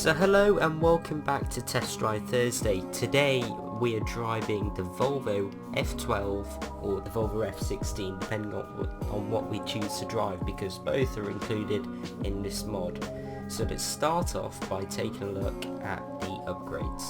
So hello and welcome back to Test Drive Thursday. Today we are driving the Volvo F12 or the Volvo F16 depending on what we choose to drive, because both are included in this mod. So let's start off by taking a look at the upgrades.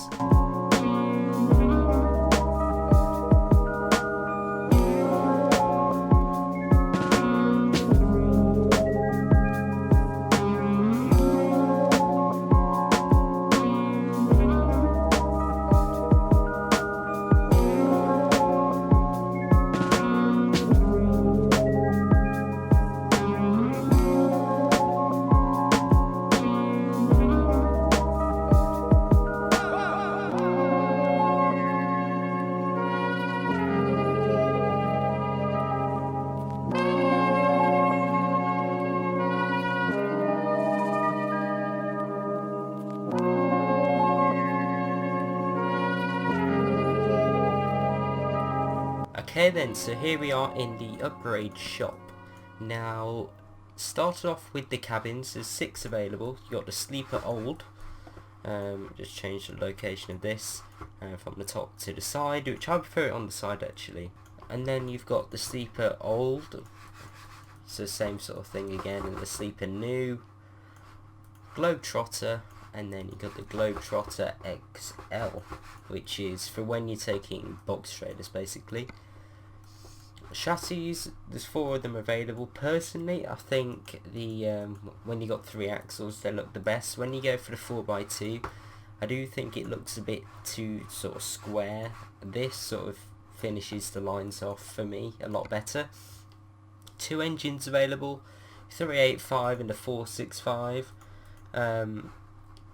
Okay then, so here we are in the upgrade shop. Now, started off with the cabins. There's 6 available. You got the sleeper old. Just change the location of this from the top to the side, which I prefer it on the side actually. And then you've got the sleeper old. It's the same sort of thing again. And the sleeper new, Globetrotter, and then you got the Globetrotter XL, which is for when you're taking box trailers basically. Chassis, there's 4 of them available. Personally, I think the when you got 3 axles, they look the best. When you go for the 4x2, I do think it looks a bit too sort of square. This sort of finishes the lines off for me a lot better. 2 engines available, 385 and a 465.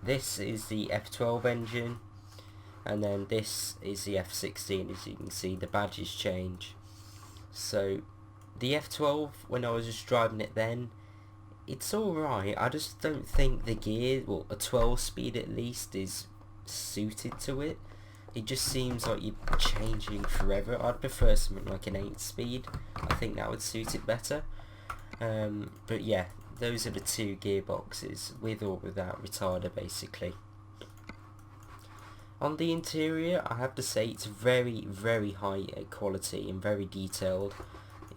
This is the F12 engine, and then this is the F16. As you can see, the badges change. So the F12, when I was just driving it then, it's alright. I just don't think the gear, well, a 12 speed at least, is suited to it. It just seems like you're changing forever. I'd prefer something like an 8 speed. I think that would suit it better. But yeah, those are the 2 gearboxes, with or without retarder basically. On the interior, I have to say it's very, very high quality and very detailed.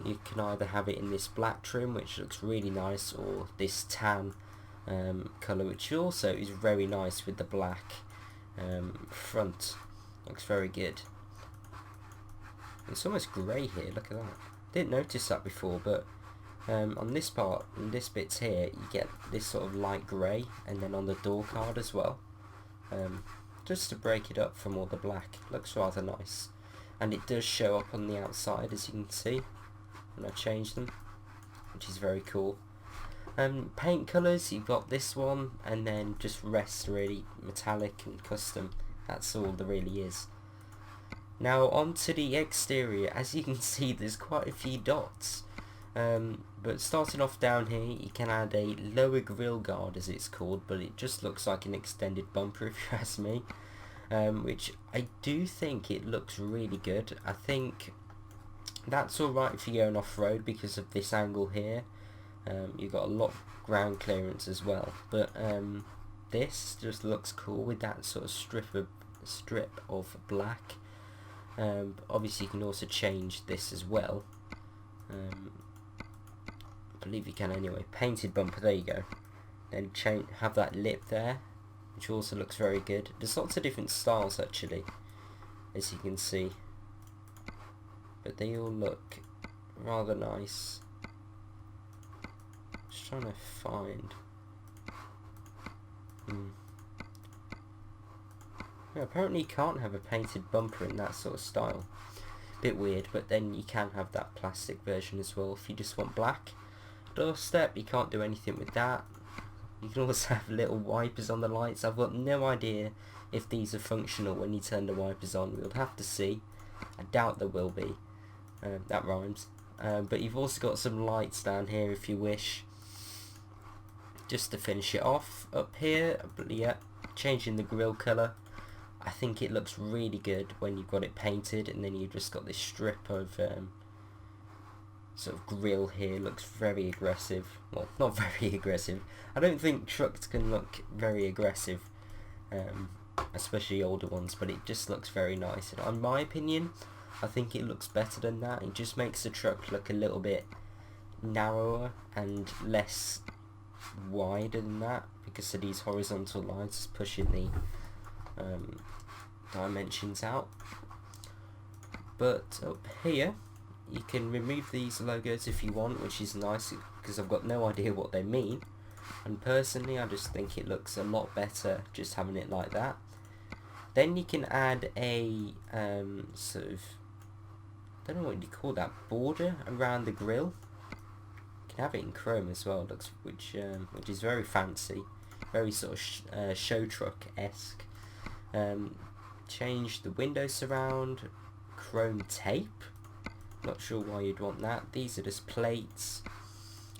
You can either have it in this black trim, which looks really nice, or this tan colour, which also is very nice with the black front. Looks very good. It's almost grey here, look at that. Didn't notice that before, but on this part, in this bits here, you get this sort of light grey, and then on the door card as well. Just to break it up from all the black. Looks rather nice, and it does show up on the outside, as you can see when I change them, which is very cool. Paint colours, you've got this one, and then just rest really metallic and custom. That's all there really is. Now onto the exterior. As you can see, there's quite a few dots, but starting off down here, you can add a lower grille guard, as it's called, but it just looks like an extended bumper if you ask me, which I do think it looks really good. I think that's alright if you're going off-road because of this angle here. You've got a lot of ground clearance as well, but this just looks cool with that sort of strip of black. Obviously you can also change this as well. I believe you can anyway. Painted bumper, there you go. Then have that lip there, which also looks very good. There's lots of different styles actually, as you can see, but they all look rather nice. Just trying to find. Yeah, apparently you can't have a painted bumper in that sort of style. Bit weird, but then you can have that plastic version as well if you just want black. Doorstep, you can't do anything with that. You can also have little wipers on the lights. I've got no idea if these are functional when you turn the wipers on. We'll have to see. I doubt there will be. That rhymes. But you've also got some lights down here if you wish. Just to finish it off, up here, but yeah, changing the grille colour. I think it looks really good when you've got it painted, and then you've just got this strip of sort of grille here. Looks very aggressive. Well, not very aggressive. I don't think trucks can look very aggressive especially older ones, but it just looks very nice. And in my opinion, I think it looks better than that. It just makes the truck look a little bit narrower and less wider than that, because of these horizontal lines pushing the dimensions out. But up here you can remove these logos if you want, which is nice because I've got no idea what they mean, and personally I just think it looks a lot better just having it like that. Then you can add a sort of, I don't know what you call that, border around the grille. You can have it in chrome as well, looks which is very fancy, very sort of show truck-esque. Change the window surround, chrome tape. Not sure why you'd want that. These are just plates.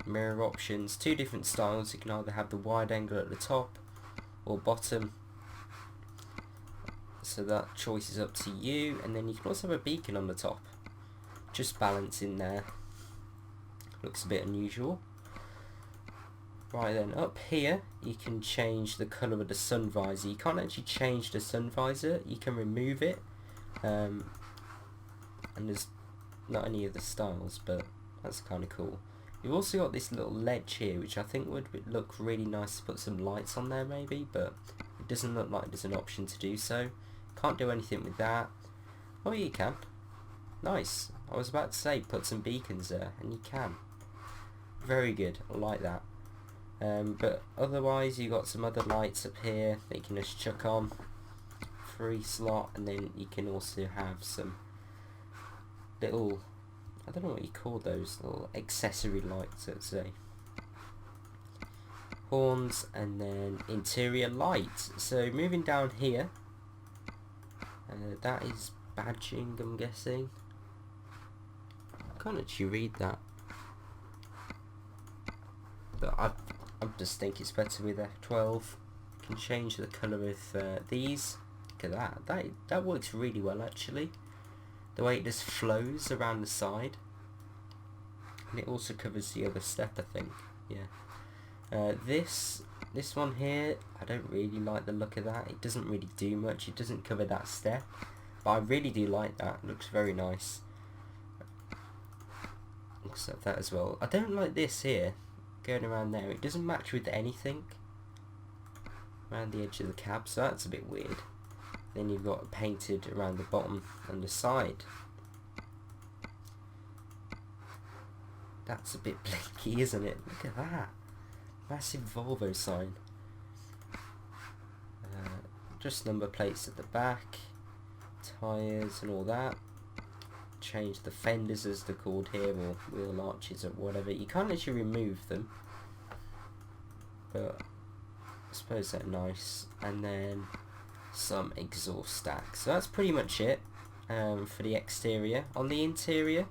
Mirror options, two different styles. You can either have the wide angle at the top or bottom, so that choice is up to you. And then you can also have a beacon on the top, just balancing there. Looks a bit unusual. Right then, up here you can change the colour of the sun visor. You can't actually change the sun visor, you can remove it, and there's not any of the styles, but that's kind of cool. You've also got this little ledge here, which I think would look really nice to put some lights on there maybe, but it doesn't look like there's an option to do so. Can't do anything with that. Oh, you can. Nice. I was about to say put some beacons there, and you can. Very good, I like that. But otherwise you got some other lights up here that you can just chuck on. Free slot, and then you can also have some little, I don't know what you call those, little accessory lights, let's say. Horns, and then interior lights. So moving down here, that is badging, I'm guessing. I can't actually read that, but I just think it's better with F12. You can change the colour of these. Look at that. That works really well actually. The way it just flows around the side, and it also covers the other step, I think. Yeah. This one here, I don't really like the look of that. It doesn't really do much. It doesn't cover that step, but I really do like that. It looks very nice. Looks like that as well. I don't like this here, going around there. It doesn't match with anything around the edge of the cab, so that's a bit weird. Then you've got painted around the bottom and the side. That's a bit blinky, isn't it? Look at that. Massive Volvo sign. Just number plates at the back. Tyres and all that. Change the fenders as they're called here, or wheel arches or whatever. You can't actually remove them, but I suppose they're nice. And then some exhaust stacks. So that's pretty much it for the exterior. On the interior,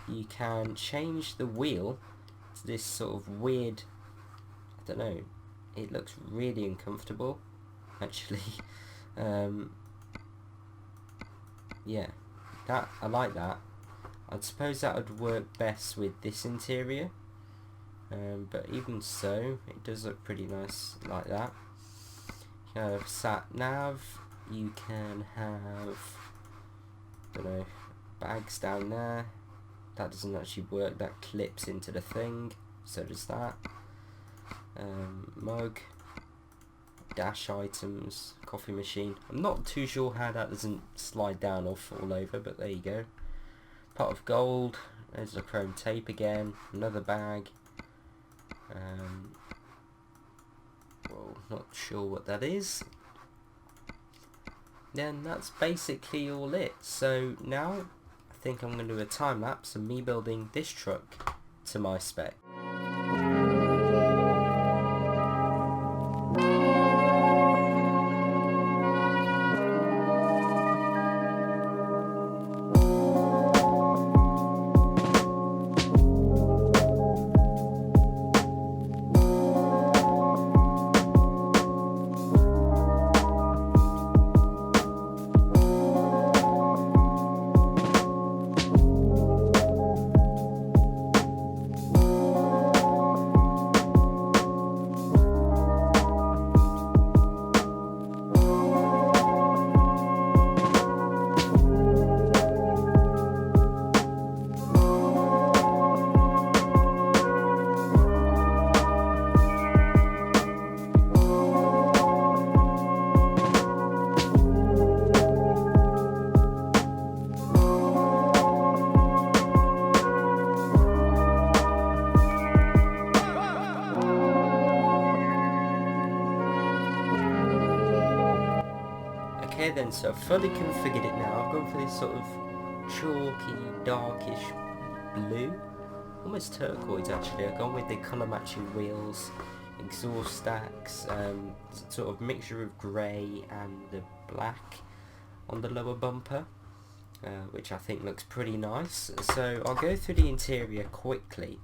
you can change the wheel to this sort of weird, I don't know, it looks really uncomfortable actually. Yeah, that I like that. I'd suppose that would work best with this interior, but even so, it does look pretty nice like that. You can have sat nav, you can have, I don't know, bags down there. That doesn't actually work, that clips into the thing, so does that. Mug, dash items, coffee machine. I'm not too sure how that doesn't slide down or fall over, but there you go. Pot of gold, there's the chrome tape again, another bag. Well, not sure what that is. Then that's basically all it. So now I think I'm going to do a time lapse of me building this truck to my spec. Okay then, so I've fully configured it now. I've gone for this sort of chalky, darkish blue, almost turquoise actually. I've gone with the colour matching wheels, exhaust stacks, sort of mixture of grey and the black on the lower bumper, which I think looks pretty nice. So I'll go through the interior quickly,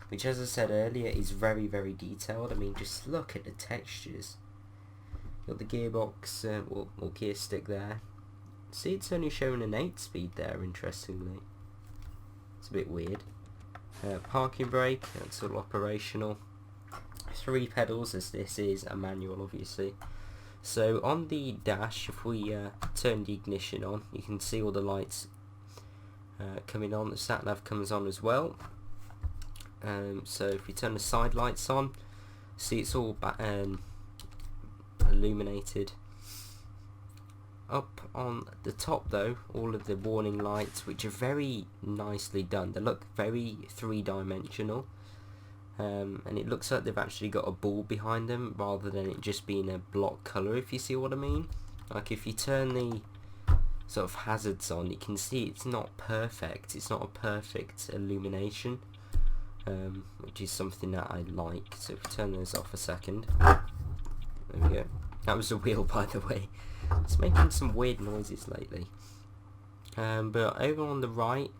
which as I said earlier is very, very detailed. I mean, just look at the textures. Got the gearbox, or gear stick there. See, it's only showing an 8-speed there, interestingly. It's a bit weird. Parking brake, that's all operational. 3 pedals, as this is a manual obviously. So on the dash, if we turn the ignition on, you can see all the lights coming on. The sat nav comes on as well. So if we turn the side lights on, see it's all illuminated. Up on the top though, all of the warning lights, which are very nicely done. They look very 3-dimensional, and it looks like they've actually got a ball behind them rather than it just being a block colour, if you see what I mean. Like if you turn the sort of hazards on, you can see it's not perfect. It's not a perfect illumination, which is something that I like. So if we turn those off a second, there we go. That was a wheel, by the way. It's making some weird noises lately. But over on the right,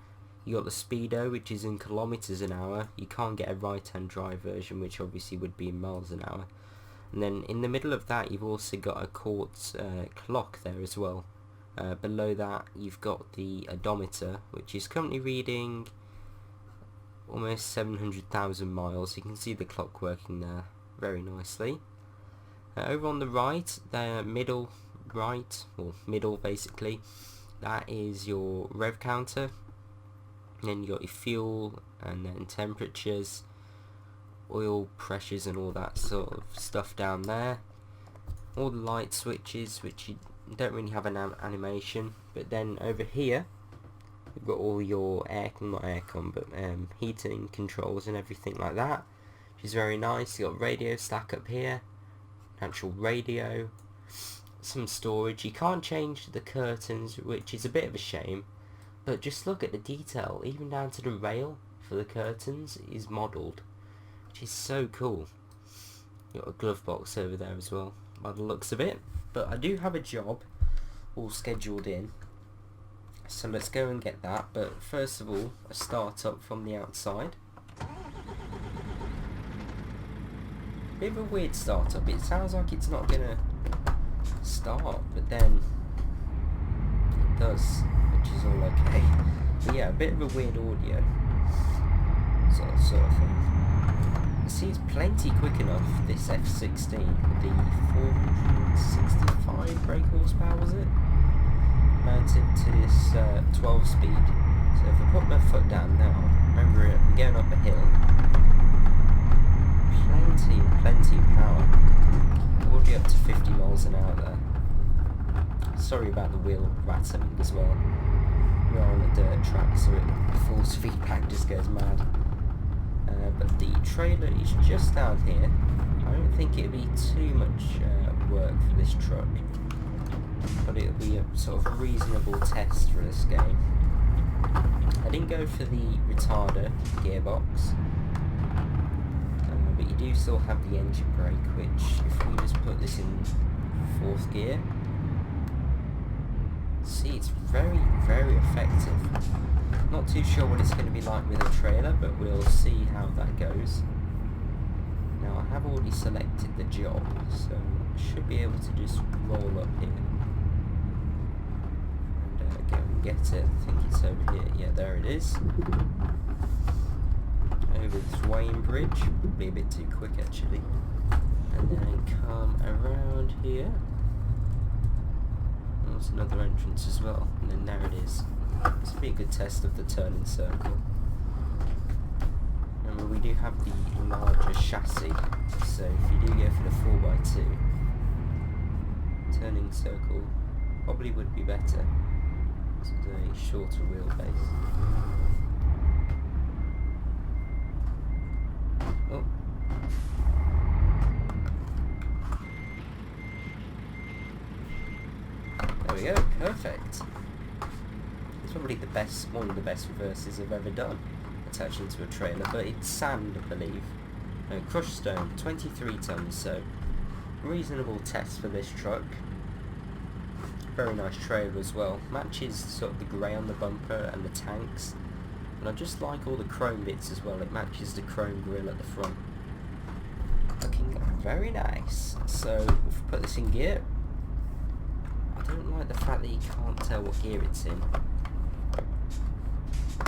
you got the speedo, which is in kilometers an hour. You can't get a right-hand drive version, which obviously would be in miles an hour. And then in the middle of that, you've also got a quartz clock there as well. Below that, you've got the odometer, which is currently reading almost 700,000 miles. You can see the clock working there very nicely. Over on the right, the middle right, or middle basically, that is your rev counter. And then you got your fuel, and then temperatures, oil pressures and all that sort of stuff down there. All the light switches, which you don't really have an animation. But then over here, you've got all your heating controls and everything like that, which is very nice. You got radio stack up here, actual radio, some storage. You can't change the curtains, which is a bit of a shame, but just look at the detail, even down to the rail for the curtains is modelled, which is so cool. Got a glove box over there as well, by the looks of it. But I do have a job all scheduled in, so let's go and get that. But first of all, a start up from the outside. Bit of a weird startup. It sounds like it's not gonna start, but then it does, which is all okay. But yeah, a bit of a weird audio sort of thing. See, it's plenty quick enough, this F16, with the 465 brake horsepower, was it? Mounted to this 12 speed. So if I put my foot down now, remember I'm going up a hill. Plenty of power. Already up to 50 miles an hour there. Sorry about the wheel rattling as well. We're on a dirt track, so full feedback just goes mad. But the trailer is just down here. I don't think it'll be too much work for this truck, but it'll be a sort of reasonable test for this game. I didn't go for the retarder gearbox, but you do still have the engine brake, which if we just put this in 4th gear, see, it's very, very effective. Not too sure what it's going to be like with a trailer, but we'll see how that goes. Now I have already selected the job, so I should be able to just roll up here and go and get it. I think it's over here. Yeah, there it is. Over this Wayne Bridge. Would be a bit too quick actually. And then come around here. There's another entrance as well, and then there it is. This will be a good test of the turning circle. Remember, we do have the larger chassis, so if you do go for the 4x2, turning circle probably would be better. This is a shorter wheelbase. Oh. There we go, perfect. It's probably one of the best reverses I've ever done, attached into a trailer, but it's sand, I believe. No, crushed stone, 23 tons, so reasonable test for this truck. Very nice trailer as well. Matches sort of the grey on the bumper and the tanks. And I just like all the chrome bits as well. It matches the chrome grille at the front. Looking very nice. So, if we put this in gear, I don't like the fact that you can't tell what gear it's in. 8,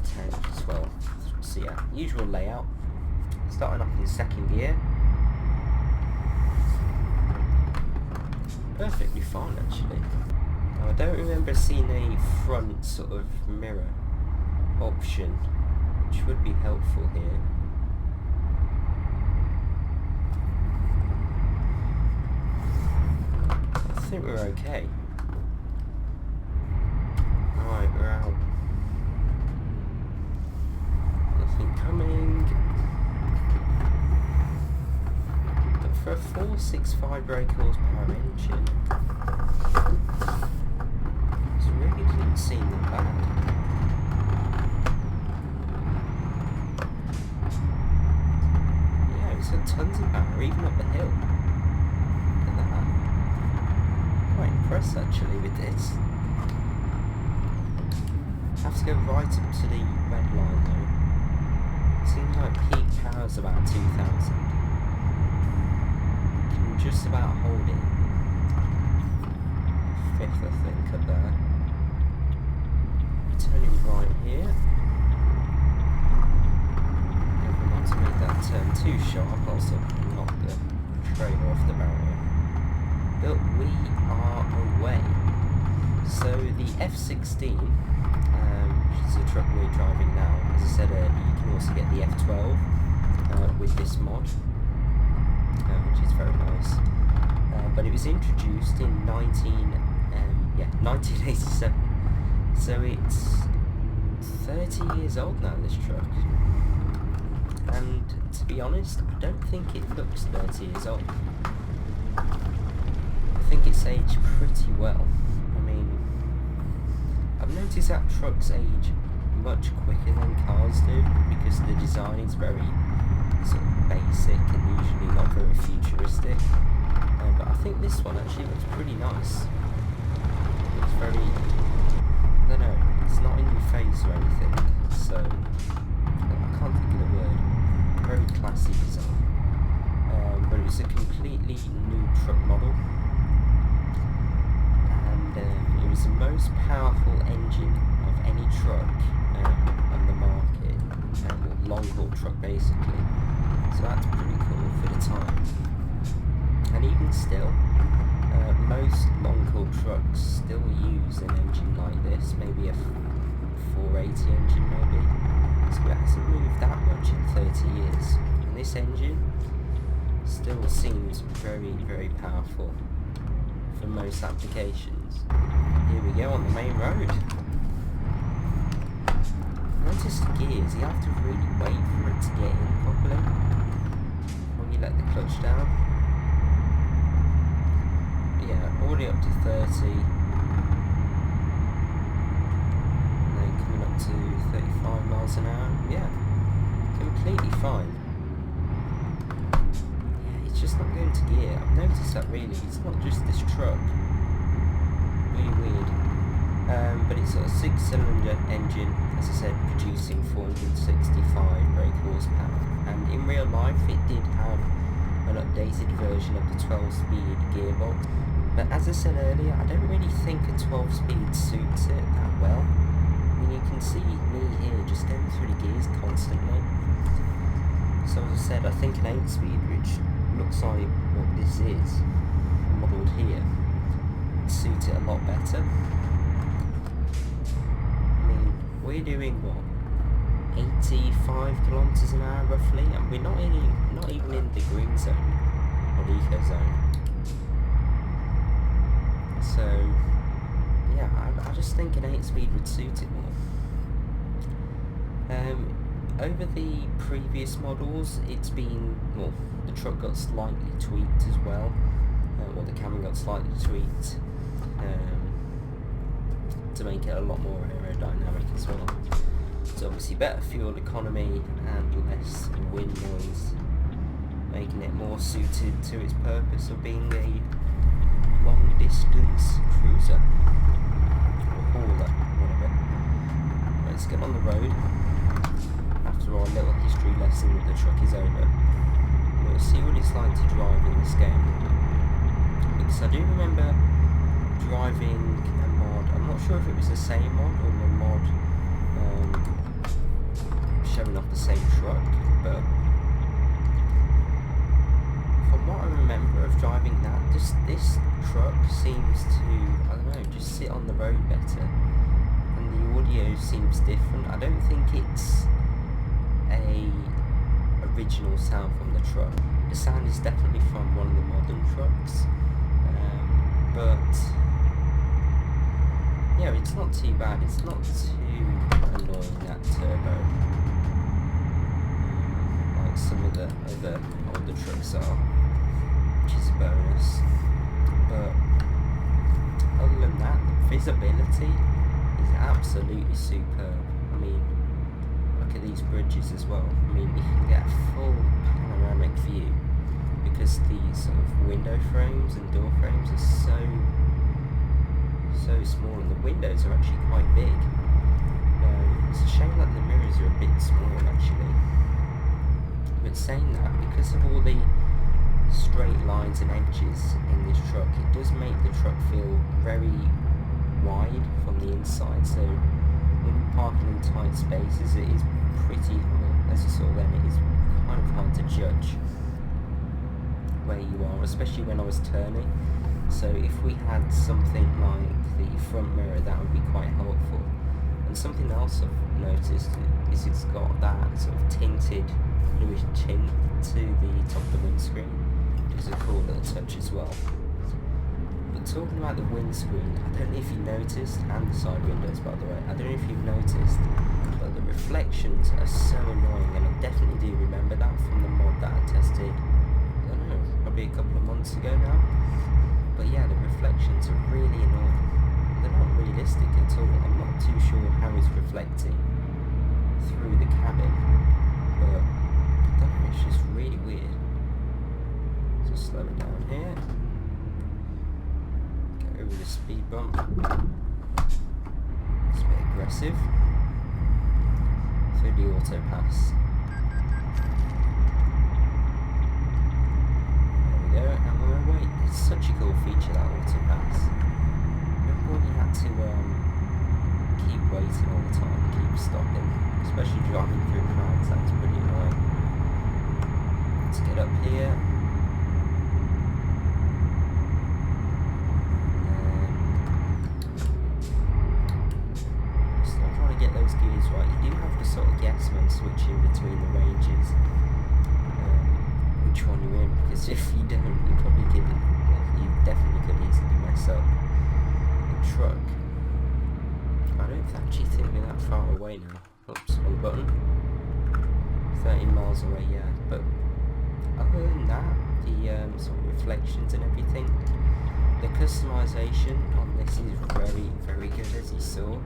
10 as well. So yeah, usual layout. Starting off in second gear. Perfectly fine actually. Now I don't remember seeing a front sort of mirror option, which would be helpful here. I think we're okay. Right, we're out. Nothing coming. But for a 465 brake horsepower engine, it really didn't seem that bad. Yeah, it's got tons of power, even up the hill. Look at that. Quite impressed actually with this. Have to go right up to the red line though. Seems like peak power's about 2000. Can just about hold it. Fifth I think up there. Turning right here. Don't want to make that turn too sharp, also knock the trailer off the barrier. But we are away. So the F16, which is the truck we're driving now, as I said earlier, you can also get the F12 with this mod, which is very nice. But it was introduced in 1987. So it's 30 years old now, this truck. And to be honest, I don't think it looks 30 years old. I think it's aged pretty well. I mean, I've noticed that trucks age much quicker than cars do, because the design is very sort of basic and usually not very futuristic. But I think this one actually looks pretty nice. It's very, I don't know, it's not in your face or anything, so I can't think of the word. Very classy design. But it was a completely new truck model, and it was the most powerful engine of any truck on the market, long haul truck basically. So that's pretty cool for the time. And even still, most long haul trucks still use an engine like this, maybe a 480 engine maybe. So it hasn't moved that much in 30 years. And this engine still seems very, very powerful for most applications. Here we go on the main road. Notice the gears, you have to really wait for it to get in properly when you let the clutch down. Yeah, already up to 30, and then coming up to 35 miles an hour. Yeah, completely fine. Yeah, it's just not going to gear. I've noticed that really. It's not just this truck. Really weird. But it's a 6-cylinder engine, as I said, producing 465 brake horsepower. And in real life, it did have an updated version of the 12-speed gearbox. But as I said earlier, I don't really think a 12-speed suits it that well. I mean, you can see me here just going through the gears constantly. So as I said, I think an 8-speed, which looks like what this is, modelled here, would suit it a lot better. I mean, we're doing what? 85 kilometers an hour roughly, and we're not even in the green zone, or the eco zone. So, yeah, I just think an 8-speed would suit it more. Over the previous models, it's been, well, the truck got slightly tweaked as well, or the camera got slightly tweaked. to make it a lot more aerodynamic as well. So obviously better fuel economy and less wind noise, making it more suited to its purpose of being a long distance cruiser or hauler, whatever. Let's get on the road. After our little history lesson that the truck is over, we'll see what it's like to drive in this game. Because I do remember driving a mod, I'm not sure if it was the same mod or a mod showing off the same truck, but from what I remember of driving that, just this truck seems to, I don't know, just sit on the road better, and the audio seems different. I don't think it's a original sound from the truck. The sound is definitely from one of the modern trucks, but yeah, it's not too bad. It's not too annoying, that turbo, like some of the other older trucks are, which is a bonus. But other than that, the visibility is absolutely superb. I mean, look at these bridges as well. I mean, you can get a full panoramic view because the sort of window frames and door frames are so small, and the windows are actually quite big. It's a shame that the mirrors are a bit small actually. But saying that, because of all the straight lines and edges in this truck, it does make the truck feel very wide from the inside. So when you're parking in tight spaces, it is pretty hard. As you saw then, it is kind of hard to judge where you are, especially when I was turning. So if we had something like the front mirror, that would be quite helpful. And something else I've noticed is it's got that sort of tinted bluish tint to the top of the windscreen, which is a cool little touch as well. But talking about the windscreen, I don't know if you noticed, and the side windows by the way, I don't know if you've noticed, but the reflections are so annoying, and I definitely do remember that from the mod that I tested, I don't know, probably a couple of months ago now. But yeah, the reflections are really annoying. They're not realistic at all. I'm not too sure how it's reflecting through the cabin, but I don't know, it's just really weird. Just slow it down here. Go over the speed bump. It's a bit aggressive. Through the auto pass. There we go, and we're away. It's such a cool feature, that auto pass. Remember when you had to keep waiting all the time, keep stopping, especially driving through crowds? That's pretty annoying. Let's get up here. Still trying to get those gears right. You do have to sort of guess when switching between the ranges, which one you're in, because if you don't, you probably could, you definitely could easily mess up the truck. I don't actually think we're that far away now. Oops, wrong button. 13 miles away, yeah. But other than that, the sort of reflections and everything, the customization on this is very, very good, as you saw.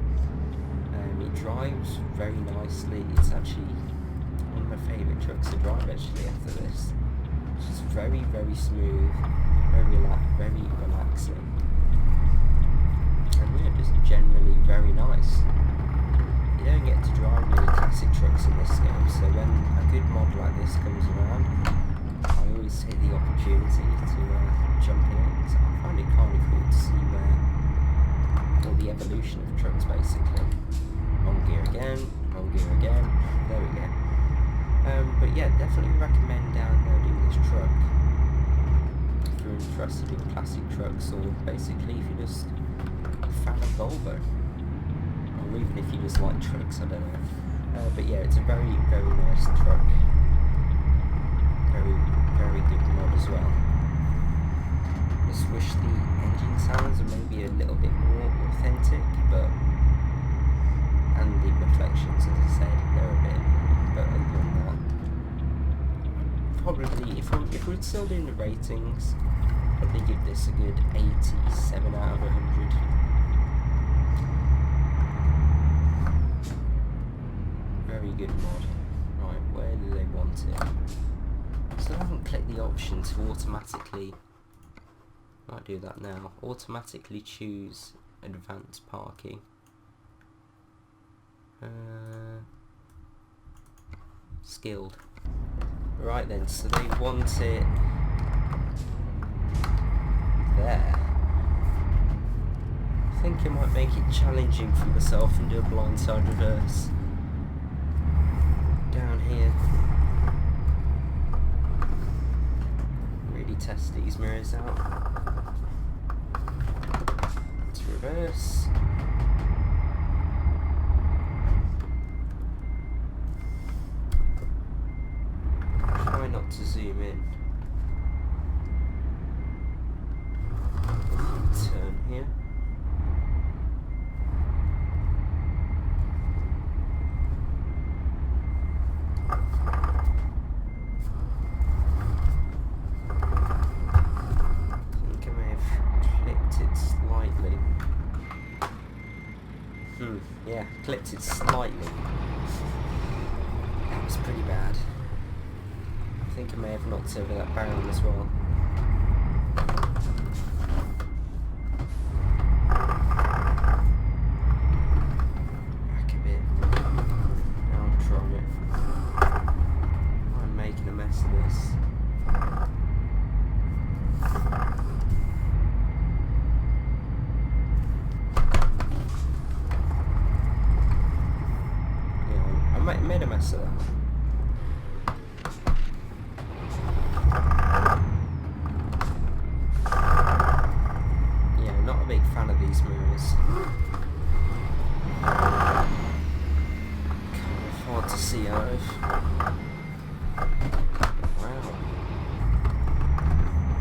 It drives very nicely. It's actually one of my favourite trucks to drive actually after this. It's just very, very smooth, very relaxing, and yeah, just generally very nice. You don't get to drive many classic trucks in this game, so when a good mod like this comes around, I always take the opportunity to jump in it. So I find it kind of cool to see all the evolution of trucks basically. Wrong gear again, there we go. But yeah, definitely recommend downloading this truck if you're interested in classic trucks, or basically if you're just a fan of Volvo, or even if you just like trucks, I don't know. But yeah, it's a very, very nice truck. Very, very good mod as well. Just wish the engine sounds are maybe a little bit more authentic, but and the reflections, as I said, they're a bit, but other than that, probably if we're still doing the ratings, I'd probably give this a good 87 out of 100. automatically, might do that now, automatically choose advanced parking. Skilled. Right then, so they want it there. I think I might make it challenging for myself and do a blindside reverse down here. Really test these mirrors out. Let's reverse. Try not to zoom in. Turn here. Yeah, clipped it slightly. That was pretty bad. I think I may have knocked over that barrel as well. Back a bit. Now I'm trying it. I'm making a mess of this. Made a mess of that. Yeah, not a big fan of these mirrors. Kind of hard to see out of. Wow.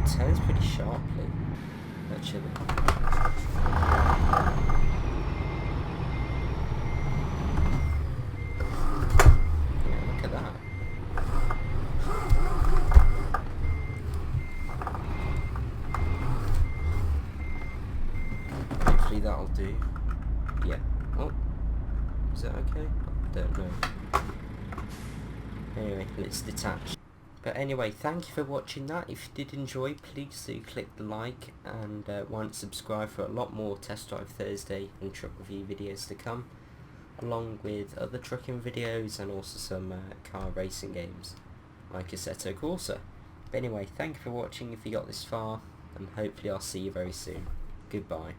It turns pretty sharply, actually. That'll do. Yeah. Oh, is that okay? I don't know. Anyway, let's detach. But anyway, thank you for watching that. If you did enjoy, please do click the like and why not subscribe for a lot more Test Drive Thursday and truck review videos to come, along with other trucking videos and also some car racing games like Assetto Corsa. But anyway, thank you for watching if you got this far, and hopefully I'll see you very soon. Goodbye.